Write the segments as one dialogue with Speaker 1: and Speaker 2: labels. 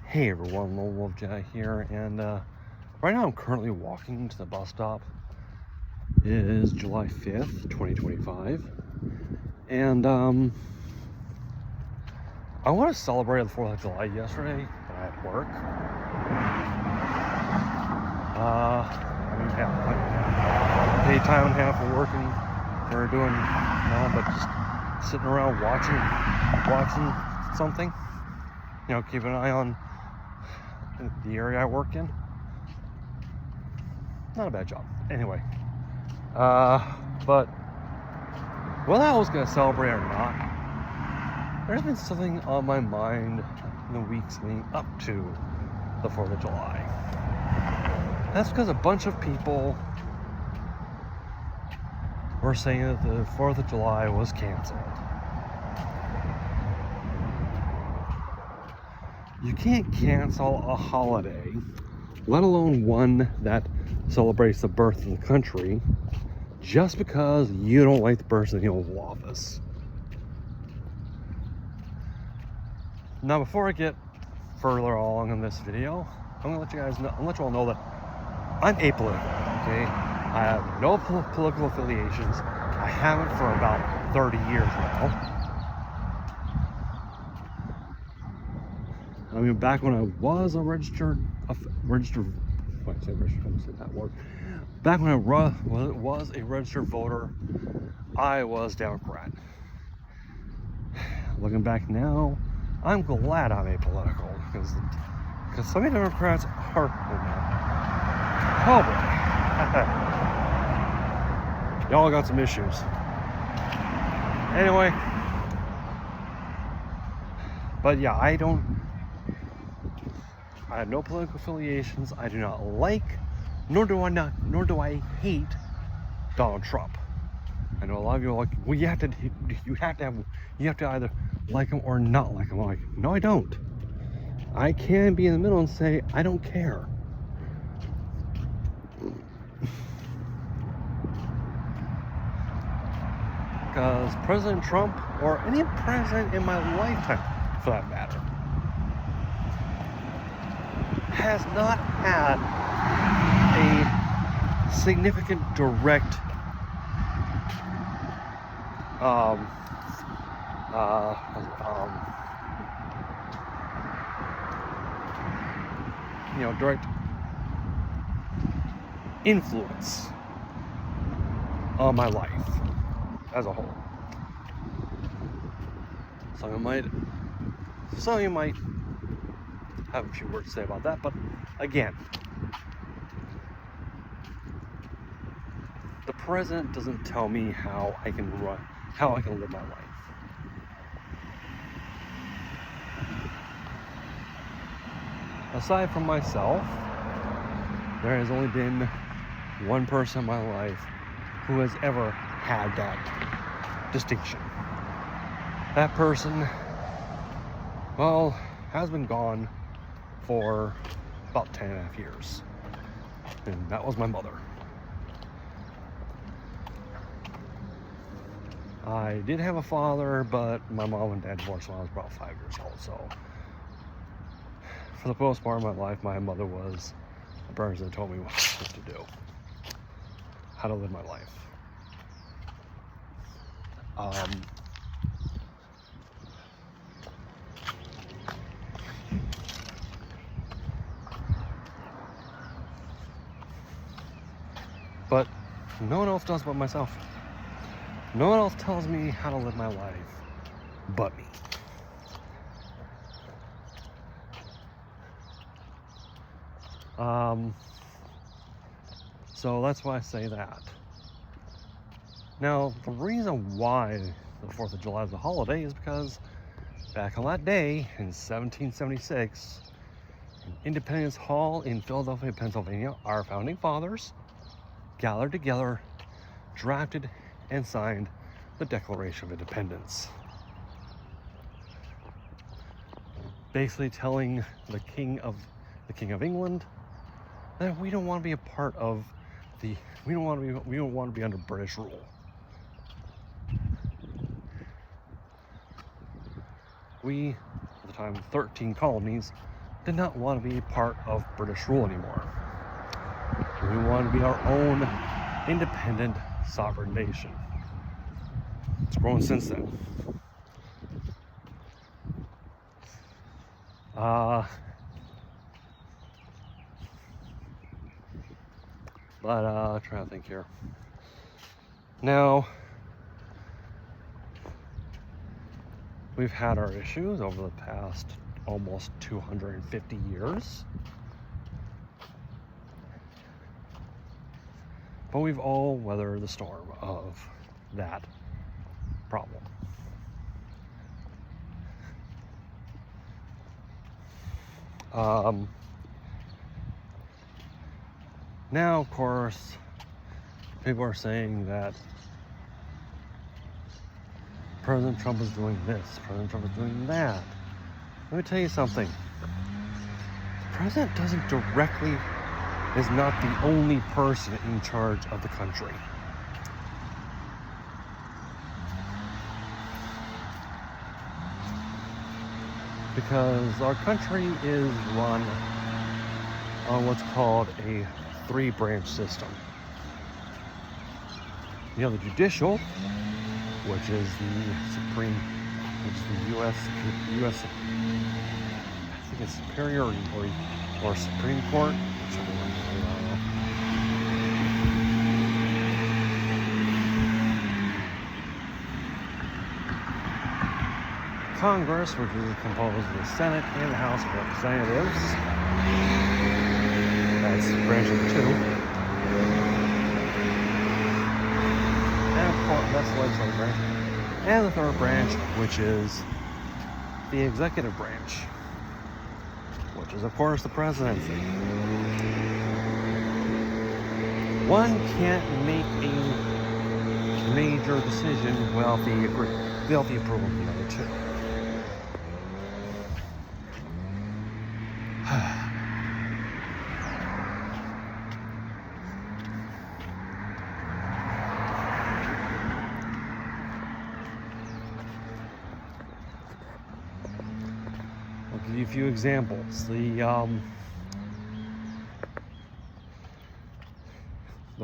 Speaker 1: Hey everyone, Lone Wolf Jedi here, and right now I'm currently walking to the bus stop. It is July 5th, 2025, and I want to celebrate the 4th of July yesterday, but I had work. Paid time and a half for working, for doing none but just sitting around watching something. You know, keep an eye on the area I work in. Not a bad job. Anyway, but whether I was gonna celebrate or not, there's been something on my mind in the weeks leading up to the 4th of July. That's because a bunch of people were saying that the 4th of July was canceled. You can't cancel a holiday, let alone one that celebrates the birth of the country, just because you don't like the person in the Oval Office. Now, before I get further along in this video, I'm gonna let you guys know, I'll let you all know that I'm apolitical, okay? I have no political affiliations. I haven't for about 30 years now. I mean, back when I was a registered, back when I was a registered voter, I was Democrat. Looking back now, I'm glad I'm apolitical, because some Democrats are, oh boy, y'all got some issues. Anyway, but yeah, I have no political affiliations. I do not like, nor do I hate Donald Trump. I know a lot of you are like, well, you have to either like him or not like him. I'm like, no, I don't. I can be in the middle and say I don't care. Because President Trump, or any president in my lifetime for that matter, has not had a significant direct direct influence on my life as a whole. Some of you might have a few words to say about that, but again, the president doesn't tell me how I can live my life. Aside from myself, there has only been one person in my life who has ever had that distinction. That person, well, has been gone for about 10 and a half years. And that was my mother. I did have a father, but my mom and dad divorced when I was about 5 years old. So for the most part of my life, my mother was the person that told me what to do, how to live my life. But no one else does but myself. No one else tells me how to live my life but me. So that's why I say that. Now, the reason why the 4th of July is a holiday is because back on that day in 1776, in Independence Hall in Philadelphia, Pennsylvania, our founding fathers gathered together, drafted, and signed the Declaration of Independence. Basically telling the King of England that we don't want to be a part of we don't want to be under British rule. We, at the time, 13 colonies, did not want to be part of British rule anymore. We wanted to be our own independent sovereign nation. It's grown since then. Trying to think here. Now, we've had our issues over the past almost 250 years. But we've all weathered the storm of that problem. Now, of course, people are saying that President Trump is doing this, President Trump is doing that. Let me tell you something. The president is not the only person in charge of the country. Because our country is run on what's called a three-branch system. You have the judicial, which is the U.S. I think it's Superior or Supreme Court. Congress, which is composed of the Senate and the House of Representatives. That's branch number 2. And of course, that's the legislative branch. And the third branch, which is the executive branch, which is, of course, the presidency. One can't make a major decision without the approval of the other two. I'll give you a few examples. The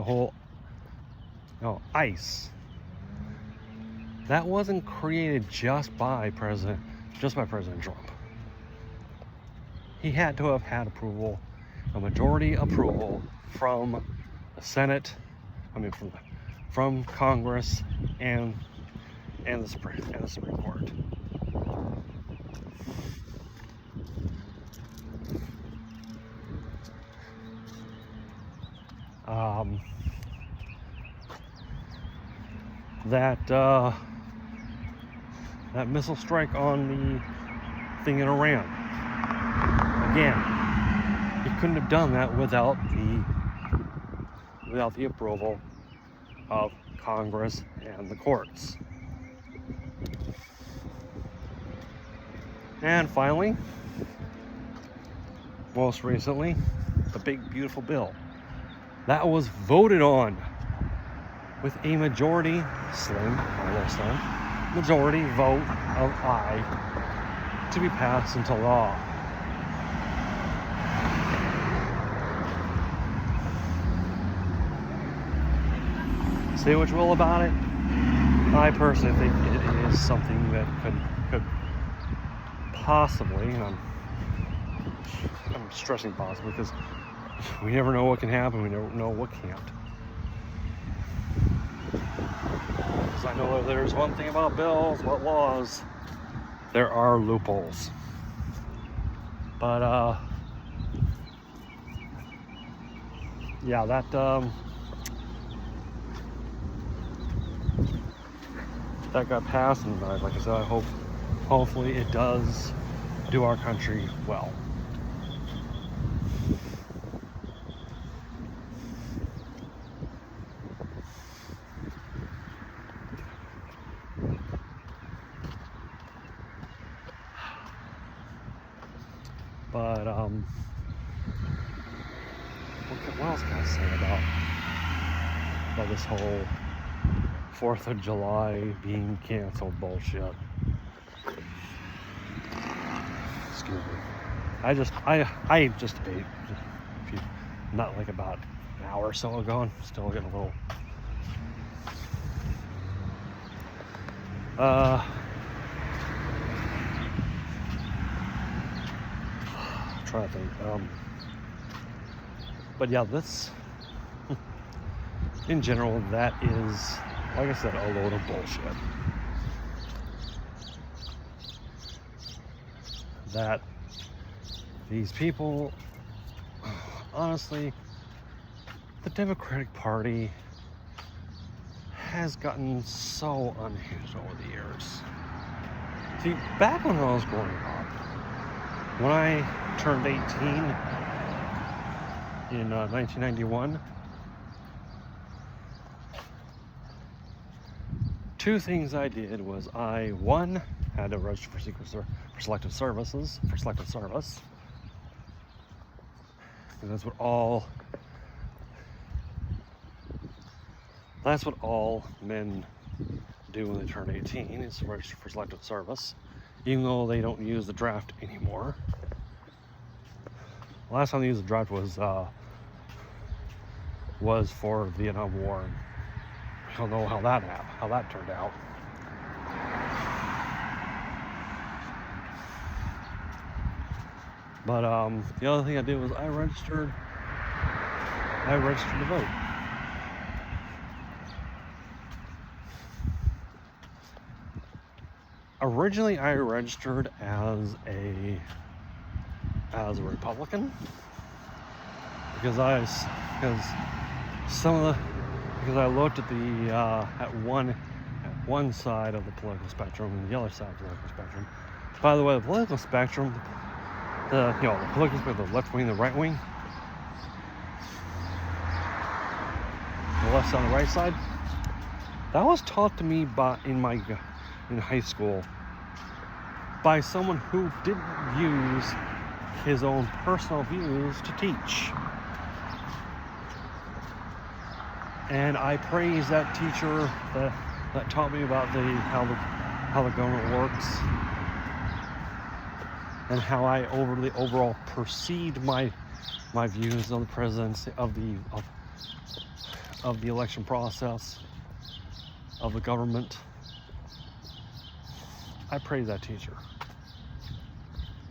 Speaker 1: whole ICE. That wasn't created just by President Trump. He had to have had approval, a majority approval from the Senate, from Congress and the Supreme Court. That missile strike on the thing in Iran. Again, he couldn't have done that without the approval of Congress and the courts. And finally, most recently, the big beautiful bill that was voted on with a majority vote of aye to be passed into law. Say what you will about it. I personally think it is something that could possibly, and I'm stressing possibly because we never know what can happen, we never know what can't. Because I know that there's one thing about bills, about laws, there are loopholes. But yeah, that got passed, and like I said, I hopefully it does do our country well. But what else can I say about this whole 4th of July being canceled bullshit? Excuse me. I just ate, not like about an hour or so ago, and still getting a little. Trying to think. But yeah, this, in general, that is, like I said, a load of bullshit. That these people, honestly, the Democratic Party has gotten so unhinged over the years. See, back when I was growing up, when I turned 18 in 1991, two things I did was one, had to register for selective service. And that's what all men do when they turn 18, is to register for selective service, even though they don't use the draft anymore. The last time they used the draft was for the Vietnam War. I don't know how that turned out. But the other thing I did was I registered to vote. Originally, I registered as a Republican because I looked at at one side of the political spectrum and the other side of the political spectrum. By the way, the political spectrum, the political spectrum, the left wing, the right wing, the left side, the right side. That was taught to me in high school by someone who didn't use his own personal views to teach. And I praise that teacher that taught me about how the government works and how I overall perceived my views on the presidency of the election process of the government. I praise that teacher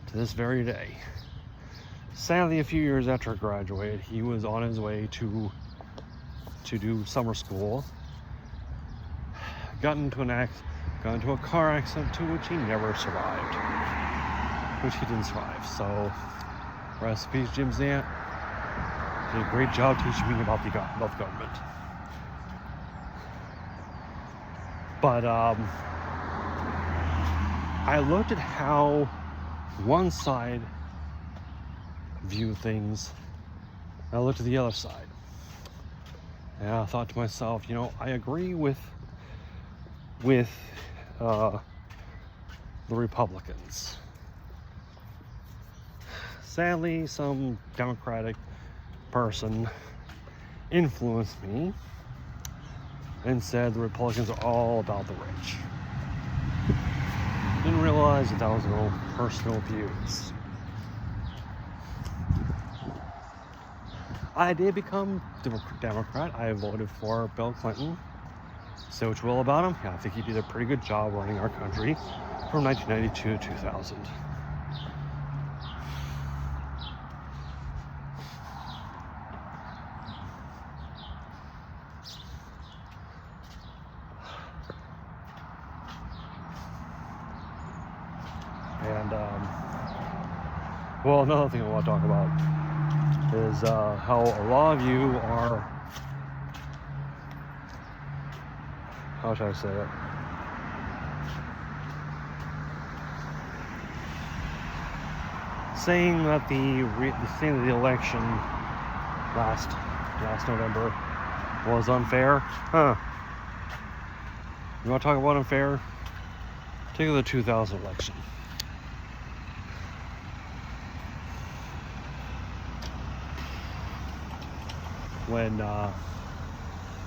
Speaker 1: to this very day. Sadly, a few years after I graduated, he was on his way to do summer school. Got into a car accident to which he never survived. Which he didn't survive. So, rest in peace, Jim Zant. Did a great job teaching me about the government. But I looked at how one side viewed things, and I looked at the other side. And I thought to myself, I agree with the Republicans. Sadly, some Democratic person influenced me and said the Republicans are all about the rich. Didn't realize that was their own personal views. I did become Democrat. I voted for Bill Clinton. Say what you will about him. Yeah, I think he did a pretty good job running our country from 1992 to 2000. And, well, another thing I want to talk about is how a lot of you are, how should I say it? Saying that the election last November was unfair. Huh. You want to talk about unfair? Take the 2000 election. When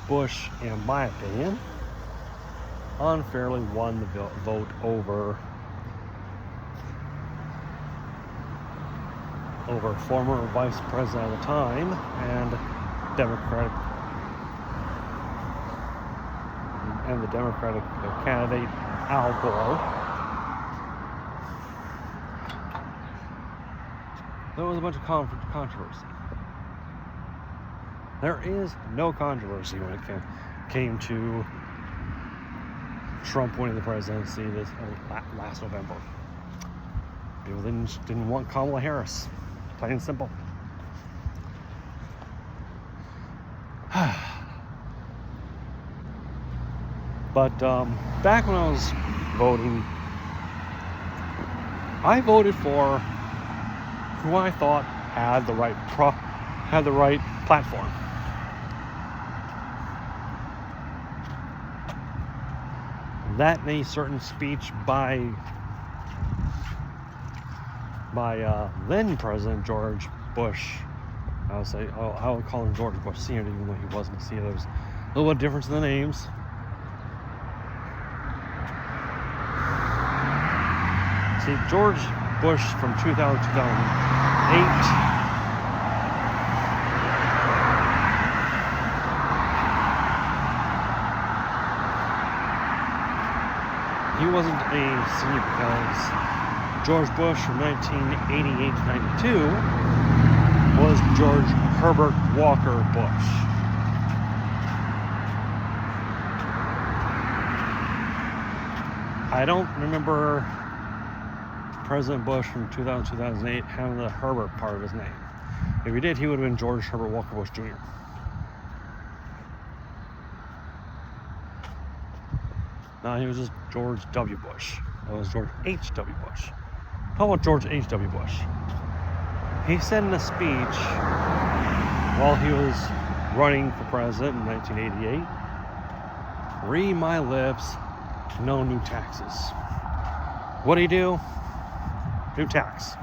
Speaker 1: Bush, in my opinion, unfairly won the vote over over former vice president at the time and the Democratic candidate Al Gore. There was a bunch of controversy. There is no controversy when it came to Trump winning the presidency last November. People didn't want Kamala Harris, plain and simple. But back when I was voting, I voted for who I thought had the right platform. That and a certain speech by then President George Bush. I would call him George Bush Sr. even though he wasn't. See, there was a little bit of difference in the names. See, George Bush from 2000 to 2008. He wasn't a senior because George Bush from 1988 to 92 was George Herbert Walker Bush. I don't remember President Bush from 2000 to 2008 having the Herbert part of his name. If he did, he would have been George Herbert Walker Bush Jr. No, he was just George W. Bush. That was George H.W. Bush. How about George H.W. Bush? He said in a speech while he was running for president in 1988, "Read my lips, no new taxes." What'd he do? New taxes.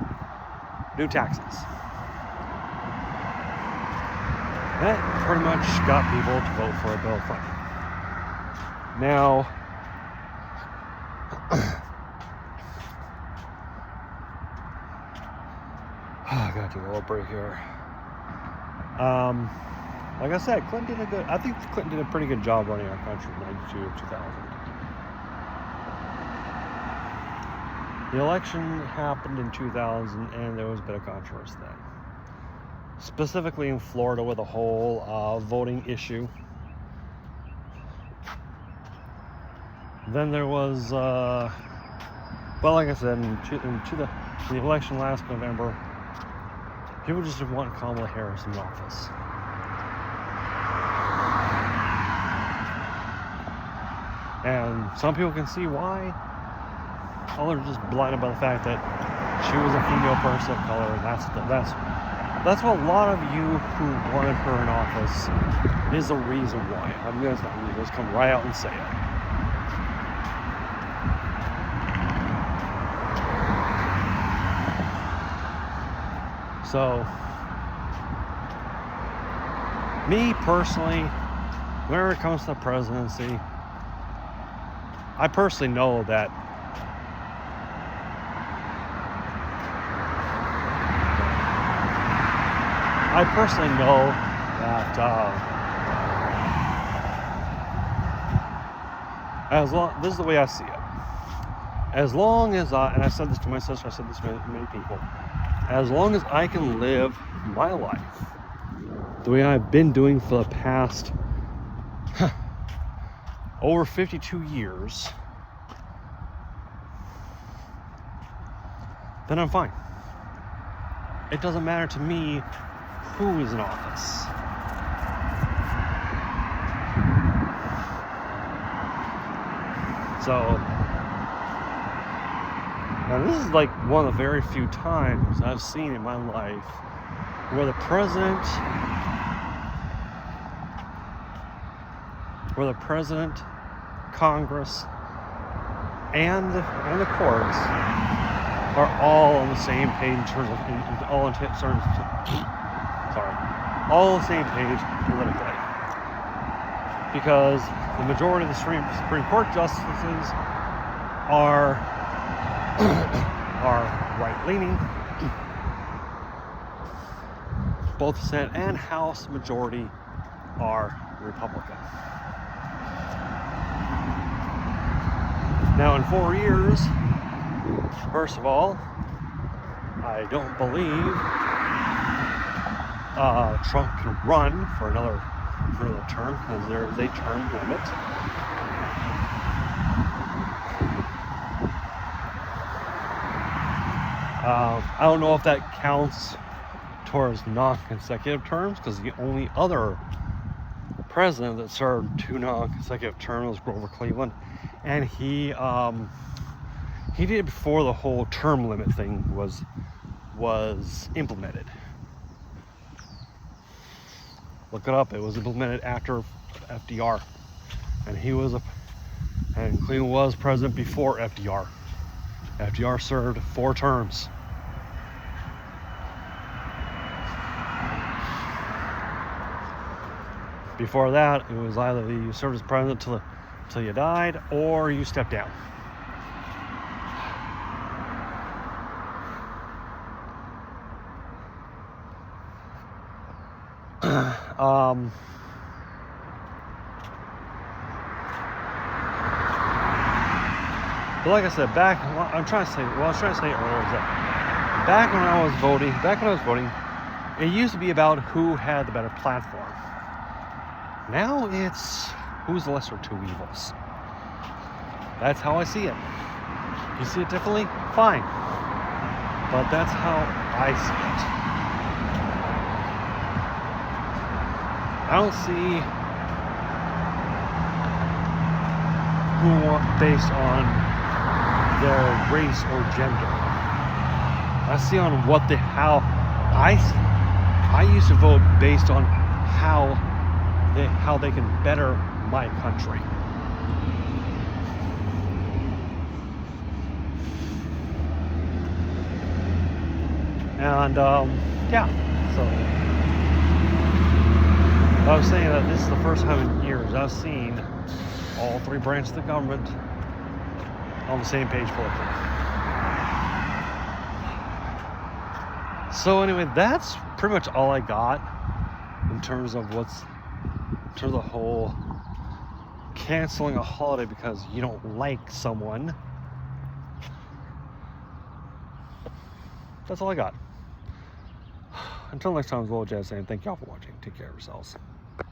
Speaker 1: That pretty much got people to vote for Bill Clinton. Now, I gotta take a little break here. Like I said, I think Clinton did a pretty good job running our country in 92 and 2000. The election happened in 2000 and there was a bit of controversy then. Specifically in Florida with the whole voting issue. Then there was, like I said, in the election last November, people just didn't want Kamala Harris in office. And some people can see why. Others are just blinded by the fact that she was a female person of color, and that's what a lot of you who wanted her in office is the reason why. I'm just come right out and say it. So, me personally, whenever it comes to the presidency, I personally know that this is the way I see it. As long as and I said this to my sister, I said this to many people, as long as I can live my life the way I've been doing for the past over 52 years, then I'm fine. It doesn't matter to me who is in office. So, now this is like one of the very few times I've seen in my life where the president, Congress, and the courts are all on the same page in terms of all on the same page politically, because the majority of the Supreme Court justices are right-leaning, both the Senate and House majority are Republican. Now, in 4 years, first of all, I don't believe Trump can run for another term because there is a term limit. I don't know if that counts towards non-consecutive terms, because the only other president that served 2 non-consecutive terms was Grover Cleveland, and he did it before the whole term limit thing was implemented. Look it up. It was implemented after FDR, and Cleveland was president before FDR. FDR served 4 terms. Before that, it was either you served as president till you died, or you stepped down. But like I said, what I was trying to say earlier is that back when I was voting, it used to be about who had the better platform. Now it's who's the lesser of 2 evils. That's how I see it. You see it differently? Fine. But that's how I see it. I don't see who based on their race or gender. I see on how I used to vote based on how they can better my country. And yeah, so I was saying that this is the first time in years I've seen all 3 branches of the government on the same page politically. So anyway, that's pretty much all I got in terms of the whole canceling a holiday because you don't like someone. That's all I got. Until next time, it's Will Jazz saying thank y'all for watching. Take care of yourselves.